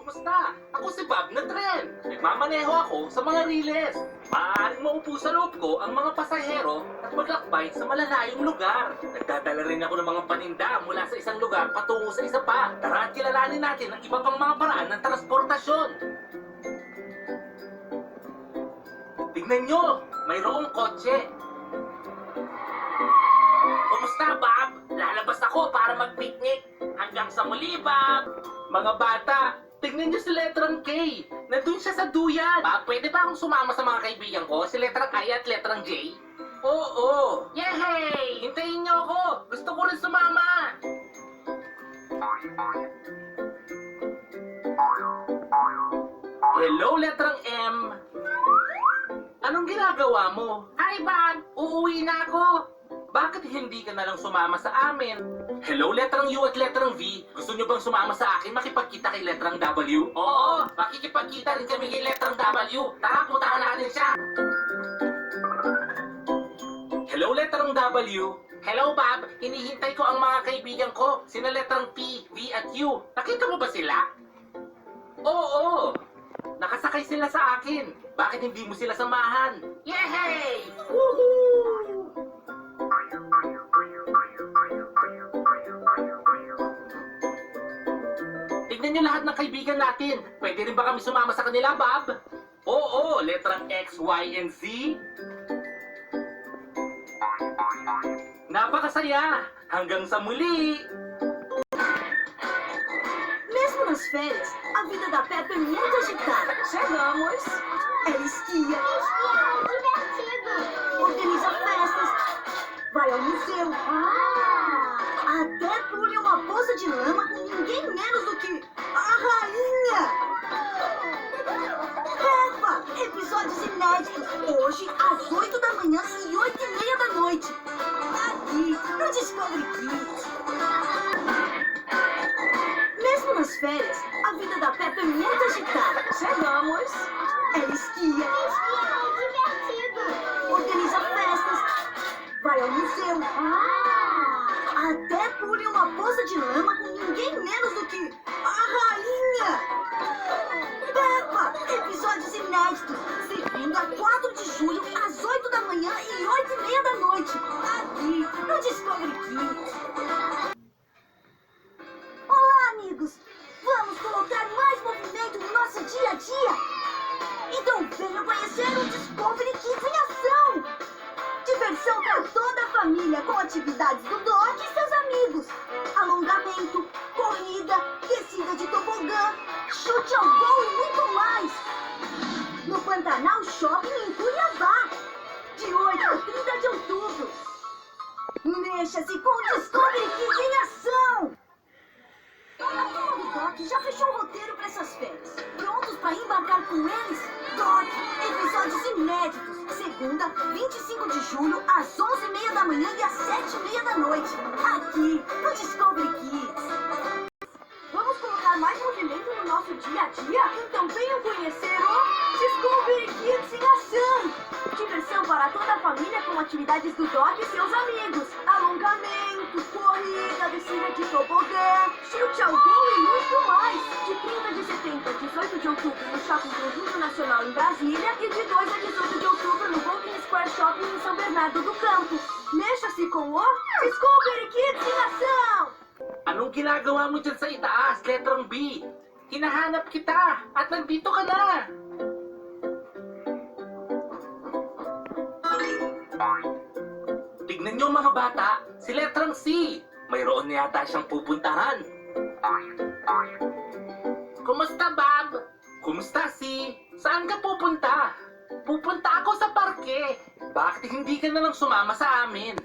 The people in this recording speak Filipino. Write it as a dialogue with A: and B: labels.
A: Kumusta? Ako si Bob na Tren. Nagmamaneho ako sa mga riles. Maaaring maupo sa loob ko ang mga pasahero at maglakbay sa malalayong lugar. Nagdadala rin ako ng mga paninda mula sa isang lugar patungo sa isa pa. Tara at kilalanin natin ang iba pang mga paraan ng transportasyon. Tignan nyo, mayroong kotse. Kumusta, Bob? Lalabas ako para mag-picnic. Hanggang sa muli, Bob! Mga bata, tignan nyo si letrang K. Nandun siya sa duyan. Bob, pwede ba akong sumama sa mga kaibigan ko? Si letrang I at letrang J? Oo! Yehey! Hintayin nyo ako! Gusto ko rin sumama! Hello, letrang M. Anong ginagawa mo? Hi, Bob! Uuwi na ako! Bakit hindi ka na lang sumama sa amin? Hello, letrang U at letrang V. Gusto nyo bang sumama sa akin makipagkita kay letrang W? Oo, makikipagkita rin kami kay letrang W. Tara, puntahan natin siya. Hello, letrang W. Hello, Bob. Hinihintay ko ang mga kaibigan ko. Sina letrang P, V at U. Nakita mo ba sila? Oo. Nakasakay sila sa akin. Bakit hindi mo sila samahan? Yehey! Woohoo! Tignan nyo lahat ng kaibigan natin. Pwede rin ba kami sumama sa kanila, Bob? Oo, letrang X, Y, and Z. Napakasaya! Hanggang sa muli!
B: Mesmo nas férias, a vida da Peppa é muito agitada. Chegamos, ela esquia, organiza festas, vai ao museu, até pule uma poça de lama com ninguém menos do que a rainha. Peppa, episódios inéditos, hoje às 8 da manhã e 8:30 da noite. Aqui, no Discovery Kids. Mesmo nas férias, a vida da Peppa é muito agitada. Chegamos, ela esquia, organiza festas, vai ao museu, até pule uma poça de lama com ninguém menos do que a rainha. Peppa, episódios inéditos, segunda, 4 de julho, às 8 da manhã e 8:30 da noite. Aqui, no Discovery Kids. Olá, amigos! Vamos colocar mais movimento no nosso dia a dia? Então venham conhecer o Discovery Kids em ação! Diversão para toda a família com atividades do Doc e seus amigos. Alongamento, corrida, descida de tobogã, chute ao gol e muito mais. No Pantanal Shopping em Cuiabá, de 8 a 30 de outubro. Mexa-se com o Discovery Kids em ação! A turma do Doc já fechou o roteiro para essas férias. Prontos para embarcar com eles? Doc, episódios inéditos. Segunda, 25 de julho, às 11:30 da manhã e às 7:30 da noite. Aqui, no Discovery Kids. Vamos colocar mais movimento no nosso dia a dia? Então venham conhecer o Discovery Kids em ação! Diversão para toda a família com atividades do Doc e seus amigos. Alongamento, corrida, descida de tobogã, chute ao gol e muito mais. De 30 de setembro a 18 de outubro no Shopping Conjunto Nacional em Brasília e de 2 a 18 de outubro no Golden Square Shopping em São Bernardo do Campo. Mexa-se com o Discovery Kids em ação!
A: Anong ginagawa mo dyan sa itaas, letrang B? Hinahanap kita at nandito ka na! Tignan nyo mga bata, si letrang C. Mayroon na yata siyang pupuntahan. Kumusta, Bob? Kumusta, C? Saan ka pupunta? Pupunta ako sa parke. Bakit hindi ka na lang sumama sa amin?